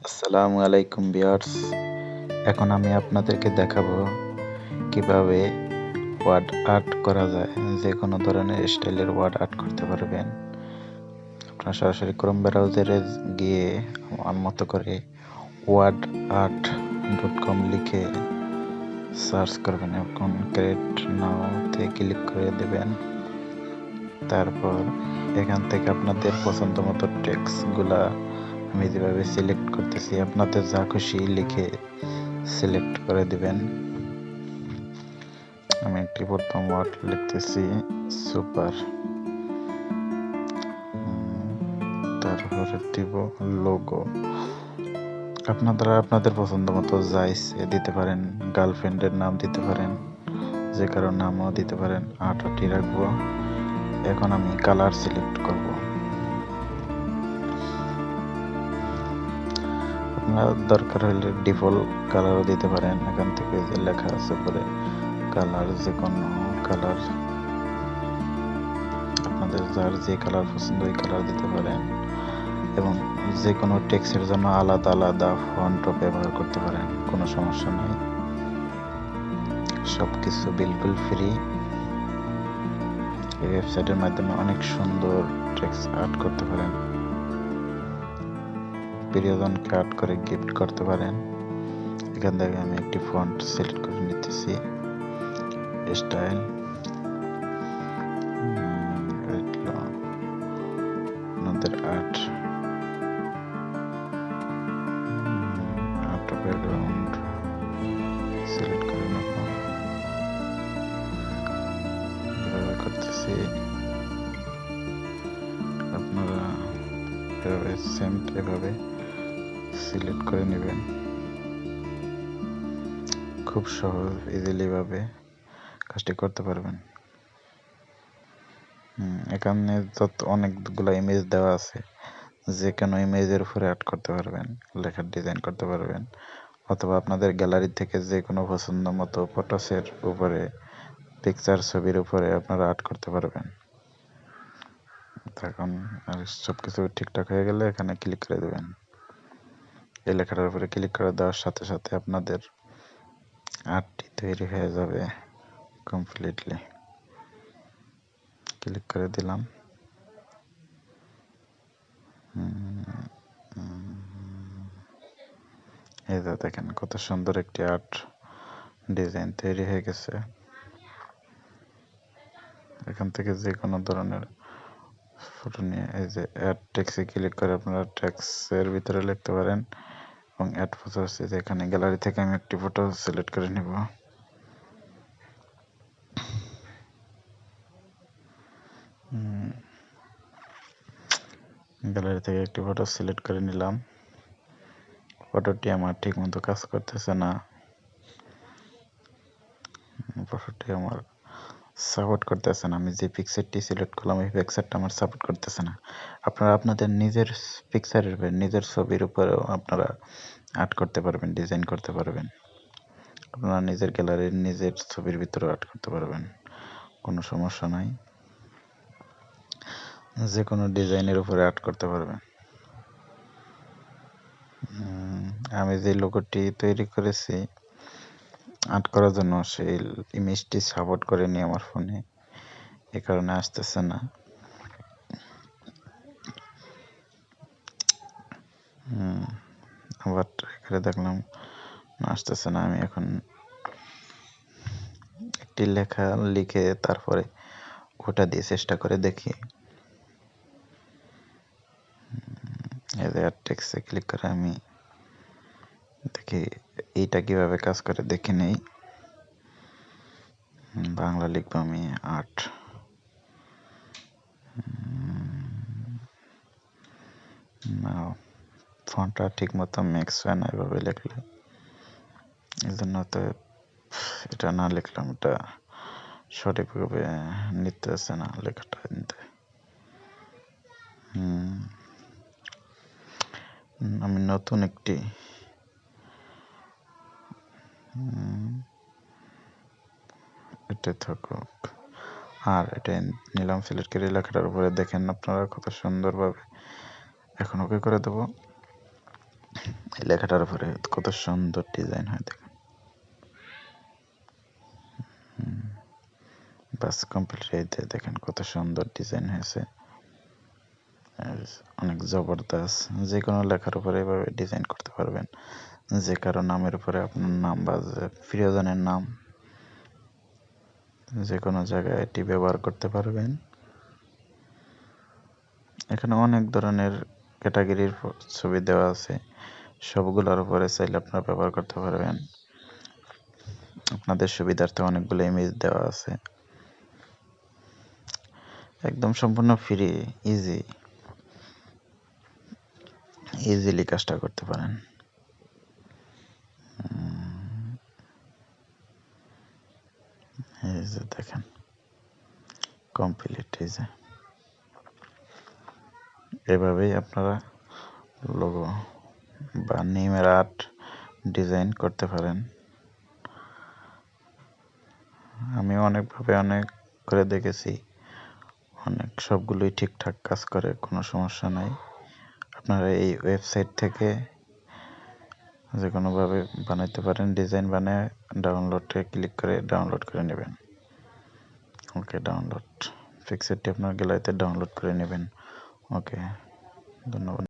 আসসালামু আলাইকুম ভিউয়ার্স। এখন আমি আপনাদেরকে দেখাবো কিভাবে ওয়ার্ড আর্ট করা যায়। যে কোনো ধরনের স্টাইলের ওয়ার্ড আর্ট করতে পারবেন। আপনারা সরাসরি ক্রোম ব্রাউজারে গিয়ে আমার মতো করে wordart.com লিখে সার্চ করবেন এবং ক্রিয়েট নাওতে ক্লিক করে দেবেন। তারপর এখান থেকে আপনাদের পছন্দ মতো টেক্সটগুলা আমি যেভাবে সিলেক্ট করতেছি আপনাদের যা খুশি লিখে সিলেক্ট করে দিবেন। আমি একটি প্রথম ওয়ার্ড লিখতেছি সুপার, তারপরে দিব লোগো। আপনারা আপনাদের পছন্দ মতো যা ইচ্ছে দিতে পারেন, গার্লফ্রেন্ডের নাম দিতে পারেন, যে কারো নামও দিতে পারেন। আটাটি রাখবো। এখন আমি কালার সিলেক্ট করব। আপনার দরকার হলে ডিফল্ট কালারও দিতে পারেন। এখান থেকে যে লেখা আছে পরে কালার, যে কোনো কালার আপনাদের যার যে কালার পছন্দ ওই কালার দিতে পারেন এবং যে কোনো টেক্সটের জন্য আলাদা আলাদা ফন্টও ব্যবহার করতে পারেন, কোনো সমস্যা নাই। সবকিছু বিলকুল ফ্রি। এই ওয়েবসাইটের মাধ্যমে অনেক সুন্দর টেক্সট আর্ট করতে পারেন, প্রিয়জনকে আর্ট করে গিফট করতে পারেন। এখান থেকে আমি একটি ফন্ট সিলেক্ট করে নিতেছি, স্টাইল আপনাদের আর্ট ব্যাকগ্রাউন্ড সিলেক্ট করে নেব। এভাবে করতেছি। আপনারা এভাবে সেম এভাবে সিলেক্ট করে নেবেন। খুব সহজ, ইজিলি ভাবে কাজটি করতে পারবেন। এখানে যত অনেকগুলো ইমেজ দেওয়া আছে, যে কোনো ইমেজের উপরে আর্ট করতে পারবেন, লেখার ডিজাইন করতে পারবেন, অথবা আপনাদের গ্যালারি থেকে যে কোনো পছন্দ মতো ফটোসের উপরে, পিকচার ছবির উপরে আপনারা আর্ট করতে পারবেন। তখন আর সব কিছু ঠিকঠাক হয়ে গেলে এখানে ক্লিক করে দেবেন। এই লেখাটার উপরে ক্লিক করে দেওয়ার সাথে সাথে আপনাদের আর্টটি তৈরি হয়ে যাবে কমপ্লিটলি। ক্লিক করে দিলাম। এই যে দেখেন কত সুন্দর একটি আর্ট ডিজাইন তৈরি হয়ে গেছে। এখান থেকে যে কোনো ধরনের ফটো নিয়ে এই যে অ্যাড টেক্সে ক্লিক করে আপনারা টেক্সের ভিতরে লিখতে পারেন এবং অ্যাড ফটো আছে যে এখানে গ্যালারি থেকে আমি একটি ফটো সিলেক্ট করে নিব। গ্যালারি থেকে একটি ফটো সিলেক্ট করে নিলাম। ফটোটি আমার ঠিক মতো কাজ করতেছে না, ফটোটি আমার সাপোর্ট করতেছে না। আমি যে পিকচারটি সিলেক্ট করলাম এই পিকচারটা আমার সাপোর্ট করতেছে না। আপনারা আপনাদের নিজের পিকচারের উপর, নিজের ছবির উপরেও আপনারা আর্ট করতে পারবেন, ডিজাইন করতে পারবেন। আপনারা নিজের গ্যালারির নিজের ছবির ভিতরেও আর্ট করতে পারবেন, কোনো সমস্যা নাই। যে কোনো ডিজাইনের উপরে আর্ট করতে পারবেন। আমি যে লোগোটি তৈরি করেছি আর্ট করার জন্য সেই ইমেজটি সাপোর্ট করেনি আমার ফোনে, এ কারণে আসতেছে না। আবার ট্রাই করে দেখলাম আসতেছে না। আমি এখন একটি লেখা লিখে তারপরে ওটা দিয়ে চেষ্টা করে দেখি। এই যে টেক্সটে ক্লিক করে আমি দেখি এইটা কিভাবে কাজ করে দেখে নেই। বাংলা লিখবো আমি আর্ট। ফন্টটা ঠিক মতো মিক্স হয় না এভাবে লিখলে, এই জন্য তো এটা না লিখলাম, এটা সঠিকভাবে নিতে আসছে না লেখাটা নিতে। আমি নতুন একটি এটা থাকুক আর এটা নিলাম সিলেক্ট করে লেখাটার উপরে দেখেন আপনারা কত সুন্দরভাবে। এখন ওকে করে দেবো। এই লেখাটার উপরে কত সুন্দর ডিজাইন হয় দেখেন। বাস কমপ্লিট হয়ে দেখেন কত সুন্দর ডিজাইন হয়েছে, অনেক জবরদস্ত। যে কোনো লেখার উপরে এভাবে ডিজাইন করতে পারবেন, যে কারো নামের উপরে আপনার নাম বা প্রিয়জনের নাম যে কোনো জায়গায় এটি ব্যবহার করতে পারবেন। এখানে অনেক ধরনের ক্যাটাগরির ছবি দেওয়া আছে, সবগুলোর উপরে চাইলে আপনারা ব্যবহার করতে পারবেন। আপনাদের সুবিধার্থে অনেকগুলো ইমেজ দেওয়া আছে, একদম সম্পূর্ণ ফ্রি, ইজিলি কাজটা করতে পারেন। এই যে দেখেন কমপ্লিট। এই যে এভাবেই আপনারা লোগো বা নেমের আর্ট ডিজাইন করতে পারেন। আমি অনেকভাবে অনেক করে দেখেছি, অনেক সবগুলোই ঠিকঠাক কাজ করে, কোনো সমস্যা নাই। আপনারা এই ওয়েবসাইট থেকে যে কোনোভাবে বানাইতে পারেন, ডিজাইন বানিয়ে ডাউনলোডে ক্লিক করে ডাউনলোড করে নেবেন। ওকে, ডাউনলোড পিকচারটি আপনার গ্যালারিতে ডাউনলোড করে নেবেন। ওকে, ধন্যবাদ।